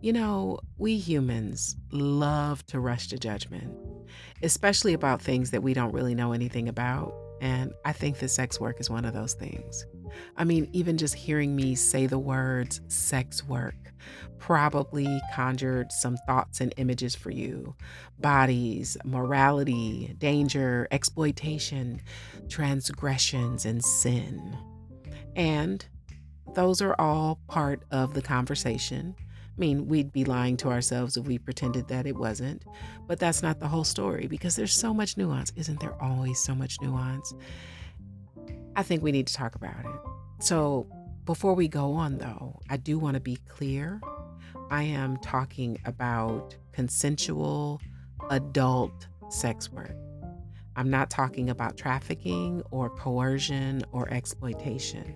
We humans love to rush to judgment, especially about things that we don't really know anything about. And I think that sex work is one of those things. I mean, even just hearing me say the words sex work probably conjured some thoughts and images for you: bodies, morality, danger, exploitation, transgressions, and sin. And those are all part of the conversation. I mean, we'd be lying to ourselves if we pretended that it wasn't, but that's not the whole story because there's so much nuance. Isn't there always so much nuance? I think we need to talk about it. So, before we go on, though, I do want to be clear. I am talking about consensual adult sex work. I'm not talking about trafficking or coercion or exploitation.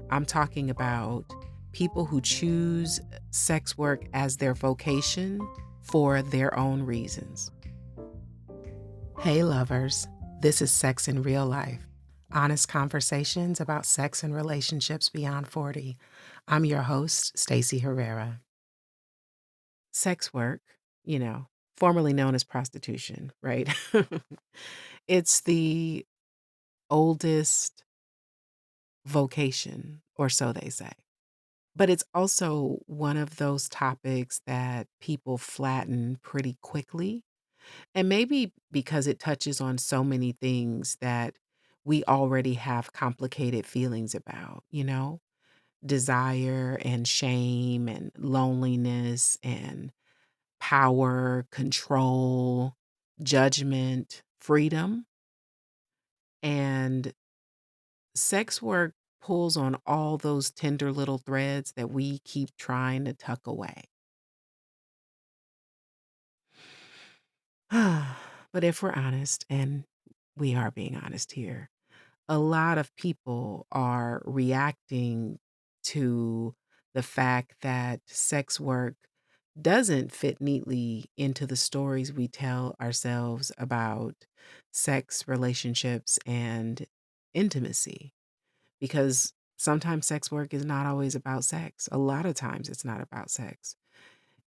I'm talking about people who choose sex work as their vocation for their own reasons. Hey, lovers. This is Sex in Real Life, honest conversations about sex and relationships beyond 40. I'm your host, Stacey Herrera. Sex work, you know, formerly known as prostitution, right? It's the oldest vocation, or so they say. But it's also one of those topics that people flatten pretty quickly. And maybe because it touches on so many things that we already have complicated feelings about, desire and shame and loneliness and power, control, judgment, freedom. And sex work pulls on all those tender little threads that we keep trying to tuck away. But if we're honest, and we are being honest here, a lot of people are reacting to the fact that sex work doesn't fit neatly into the stories we tell ourselves about sex, relationships, and intimacy. Because sometimes sex work is not always about sex. A lot of times it's not about sex.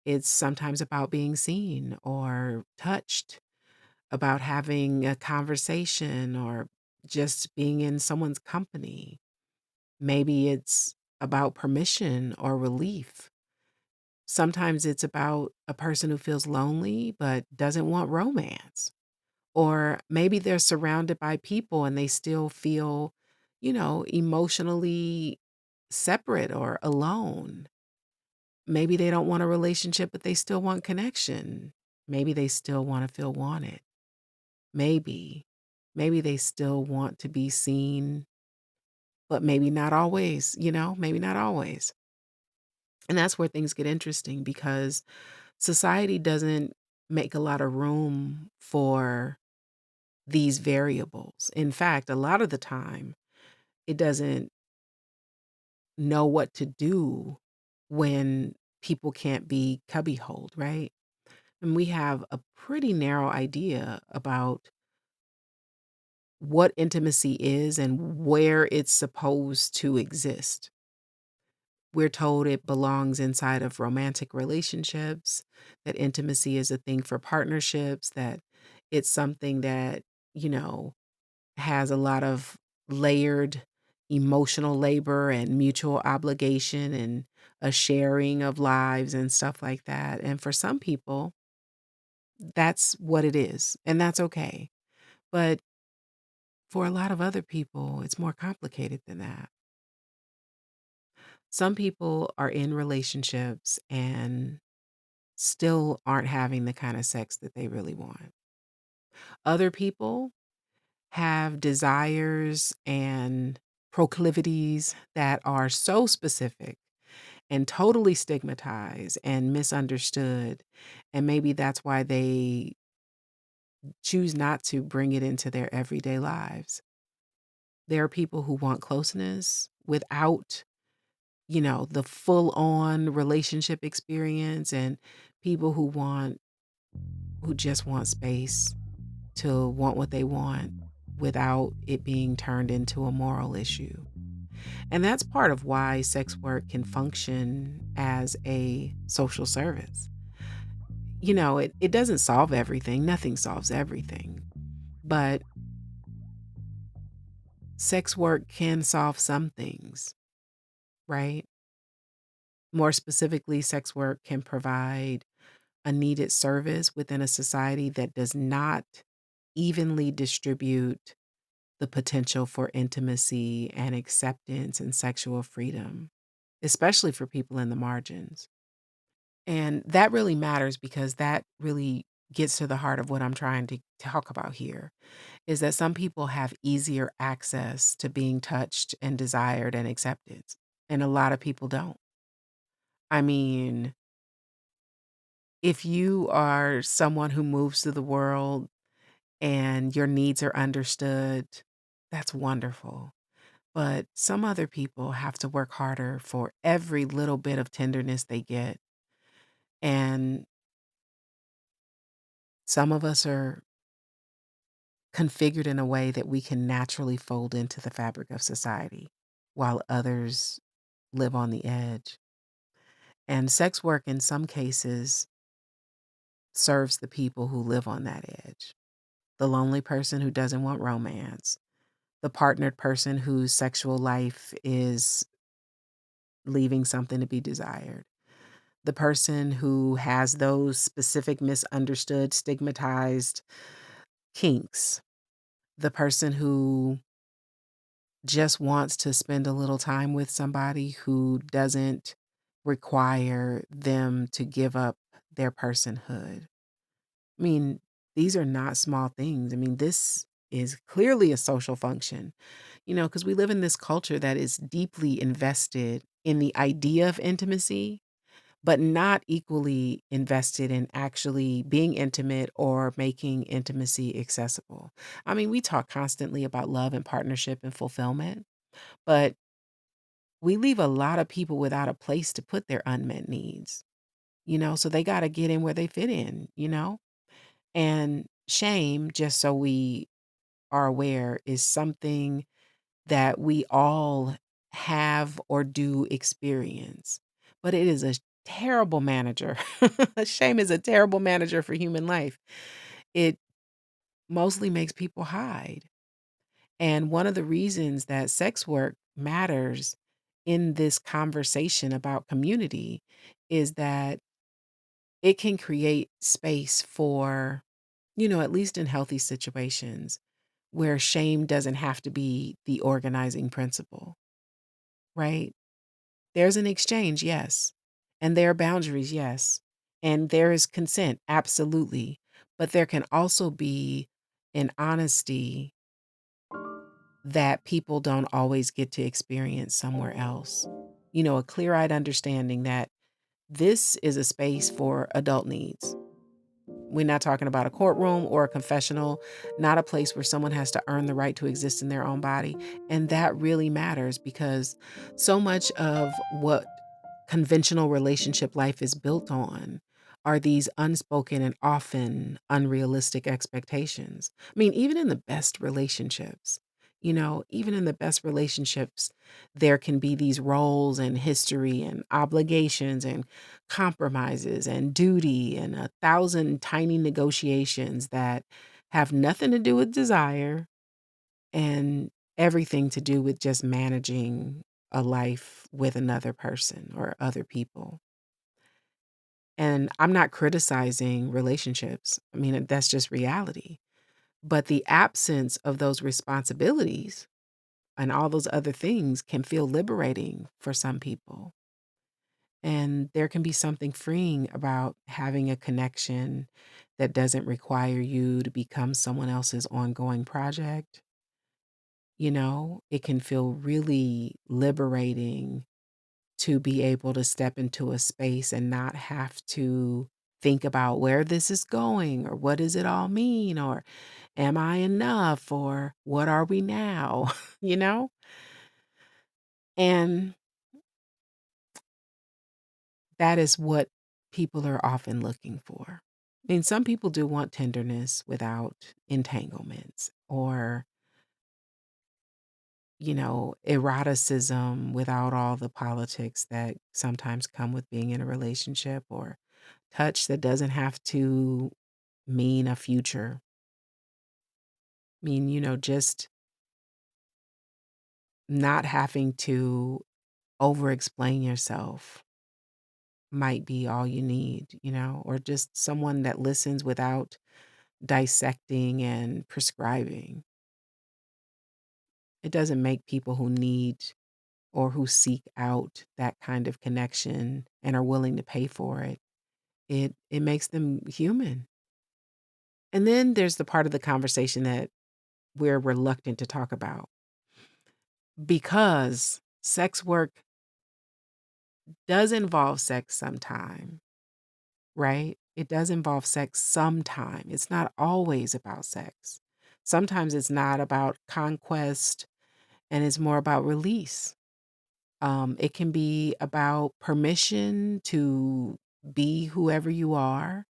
It's sometimes about being seen or touched, about having a conversation or just being in someone's company. Maybe it's about permission or relief. Sometimes it's about a person who feels lonely but doesn't want romance. Or maybe they're surrounded by people and they still feel, emotionally separate or alone. Maybe they don't want a relationship, but they still want connection. Maybe they still want to feel wanted. Maybe. Maybe they still want to be seen, but maybe not always, maybe not always. And that's where things get interesting because society doesn't make a lot of room for these variables. In fact, a lot of the time, it doesn't know what to do when people can't be cubbyholed, right? And we have a pretty narrow idea about what intimacy is and where it's supposed to exist. We're told it belongs inside of romantic relationships, that intimacy is a thing for partnerships, that it's something that, you know, has a lot of layered emotional labor and mutual obligation and a sharing of lives and stuff like that. And for some people, that's what it is, and that's okay. But for a lot of other people, it's more complicated than that. Some people are in relationships and still aren't having the kind of sex that they really want. Other people have desires and proclivities that are so specific and totally stigmatized and misunderstood. And maybe that's why they choose not to bring it into their everyday lives. There are people who want closeness without, the full on relationship experience, and people who just want space to want what they want without it being turned into a moral issue. And that's part of why sex work can function as a social service. It doesn't solve everything, nothing solves everything, but sex work can solve some things, right? More specifically, sex work can provide a needed service within a society that does not evenly distribute the potential for intimacy and acceptance and sexual freedom, especially for people in the margins. And that really matters because that really gets to the heart of what I'm trying to talk about here is that some people have easier access to being touched and desired and accepted, and a lot of people don't. I mean, if you are someone who moves through the world and your needs are understood, that's wonderful. But some other people have to work harder for every little bit of tenderness they get. And some of us are configured in a way that we can naturally fold into the fabric of society, while others live on the edge. And sex work, in some cases, serves the people who live on that edge. The lonely person who doesn't want romance, the partnered person whose sexual life is leaving something to be desired, the person who has those specific misunderstood, stigmatized kinks, the person who just wants to spend a little time with somebody who doesn't require them to give up their personhood. I mean, these are not small things. I mean, this is clearly a social function, because we live in this culture that is deeply invested in the idea of intimacy, but not equally invested in actually being intimate or making intimacy accessible. I mean, we talk constantly about love and partnership and fulfillment, but we leave a lot of people without a place to put their unmet needs, so they got to get in where they fit in. And shame, just so we are aware, is something that we all have or do experience, but it is a terrible manager. Shame is a terrible manager for human life. It mostly makes people hide. And one of the reasons that sex work matters in this conversation about community is that it can create space for, at least in healthy situations, where shame doesn't have to be the organizing principle, right? There's an exchange, yes. And there are boundaries, yes. And there is consent, absolutely. But there can also be an honesty that people don't always get to experience somewhere else. A clear eyed understanding that this is a space for adult needs. We're not talking about a courtroom or a confessional, not a place where someone has to earn the right to exist in their own body. And that really matters because so much of what conventional relationship life is built on are these unspoken and often unrealistic expectations. I mean, even in the best relationships, there can be these roles and history and obligations and compromises and duty and a thousand tiny negotiations that have nothing to do with desire and everything to do with just managing a life with another person or other people. And I'm not criticizing relationships. I mean, that's just reality. But the absence of those responsibilities and all those other things can feel liberating for some people. And there can be something freeing about having a connection that doesn't require you to become someone else's ongoing project. It can feel really liberating to be able to step into a space and not have to think about where this is going or what does it all mean or am I enough or what are we now, you know? And that is what people are often looking for. I mean, some people do want tenderness without entanglements or eroticism without all the politics that sometimes come with being in a relationship, or touch that doesn't have to mean a future. Just not having to over explain yourself might be all you need, or just someone that listens without dissecting and prescribing. It doesn't make people who need or who seek out that kind of connection and are willing to pay for it. It makes them human. And then there's the part of the conversation that we're reluctant to talk about, because sex work does involve sex sometime, right? It does involve sex sometime. It's not always about sex. Sometimes it's not about conquest and it's more about release. It can be about permission to be whoever you are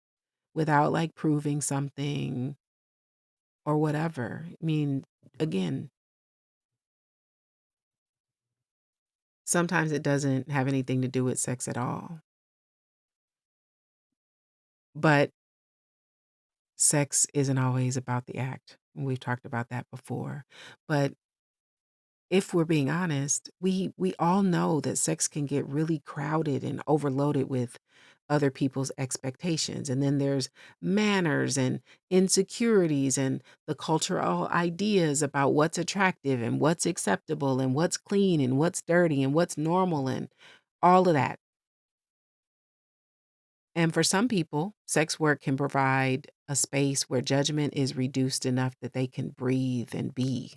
without like proving something or whatever. Again, sometimes it doesn't have anything to do with sex at all, but sex isn't always about the act. We've talked about that before. But if we're being honest, we all know that sex can get really crowded and overloaded with other people's expectations. And then there's manners and insecurities and the cultural ideas about what's attractive and what's acceptable and what's clean and what's dirty and what's normal and all of that. And for some people, sex work can provide a space where judgment is reduced enough that they can breathe and be.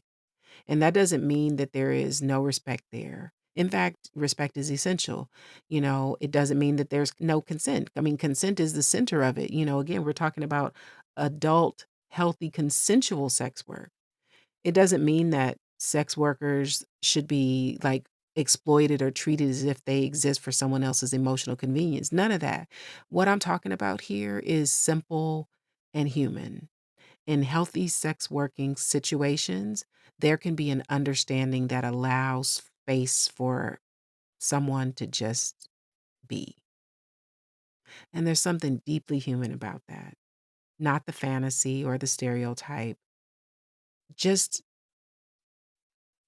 And that doesn't mean that there is no respect there. In fact, respect is essential. It doesn't mean that there's no consent. Consent is the center of it. Again, we're talking about adult, healthy, consensual sex work. It doesn't mean that sex workers should be like exploited or treated as if they exist for someone else's emotional convenience. None of that. What I'm talking about here is simple and human. In healthy sex working situations, there can be an understanding that allows space for someone to just be. And there's something deeply human about that. Not the fantasy or the stereotype, just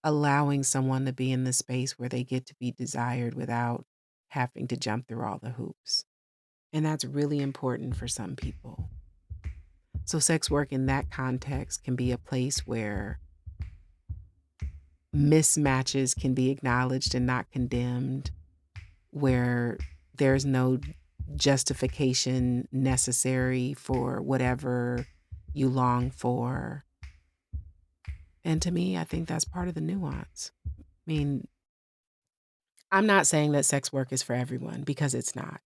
allowing someone to be in the space where they get to be desired without having to jump through all the hoops. And that's really important for some people. So, sex work in that context can be a place where mismatches can be acknowledged and not condemned, where there's no justification necessary for whatever you long for. And to me, I think that's part of the nuance. I mean, I'm not saying that sex work is for everyone, because it's not.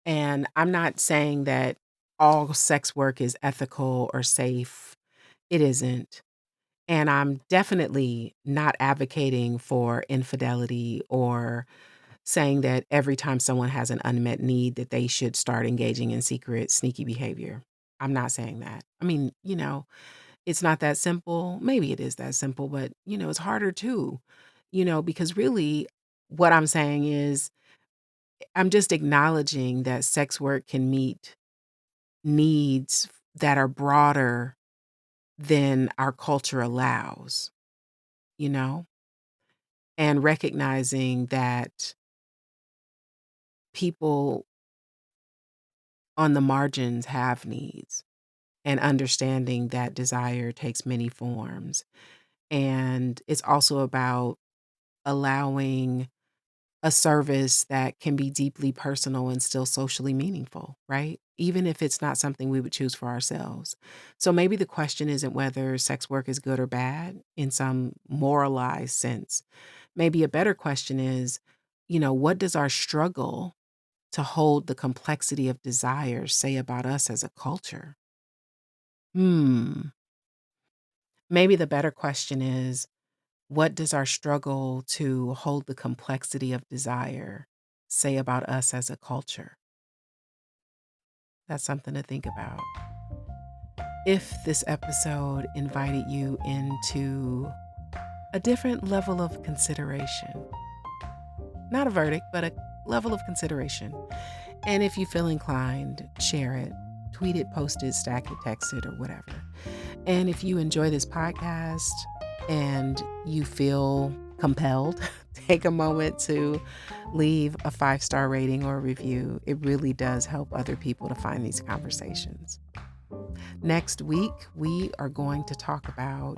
And I'm not saying that all sex work is ethical or safe. It isn't. And I'm definitely not advocating for infidelity or saying that every time someone has an unmet need that they should start engaging in secret, sneaky behavior. I'm not saying that. It's not that simple. Maybe it is that simple, but it's harder too. Because really what I'm saying is I'm just acknowledging that sex work can meet needs that are broader than our culture allows, you know, and recognizing that people on the margins have needs, and understanding that desire takes many forms. And it's also about allowing a service that can be deeply personal and still socially meaningful, right? Even if it's not something we would choose for ourselves. So maybe the question isn't whether sex work is good or bad in some moralized sense. Maybe a better question is, what does our struggle to hold the complexity of desire say about us as a culture? Hmm. Maybe the better question is, what does our struggle to hold the complexity of desire say about us as a culture? That's something to think about. If this episode invited you into a different level of consideration. Not a verdict, but a level of consideration. And if you feel inclined, share it, tweet it, post it, stack it, text it, or whatever. And if you enjoy this podcast and you feel compelled, take a moment to leave a 5-star rating or review. It really does help other people to find these conversations. Next week, we are going to talk about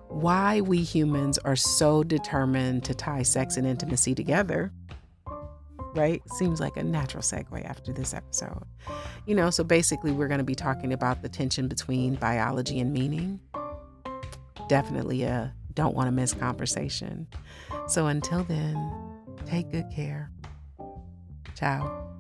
why we humans are so determined to tie sex and intimacy together. Right? Seems like a natural segue after this episode. So basically we're going to be talking about the tension between biology and meaning. Definitely a don't want to miss conversation. So until then, take good care. Ciao.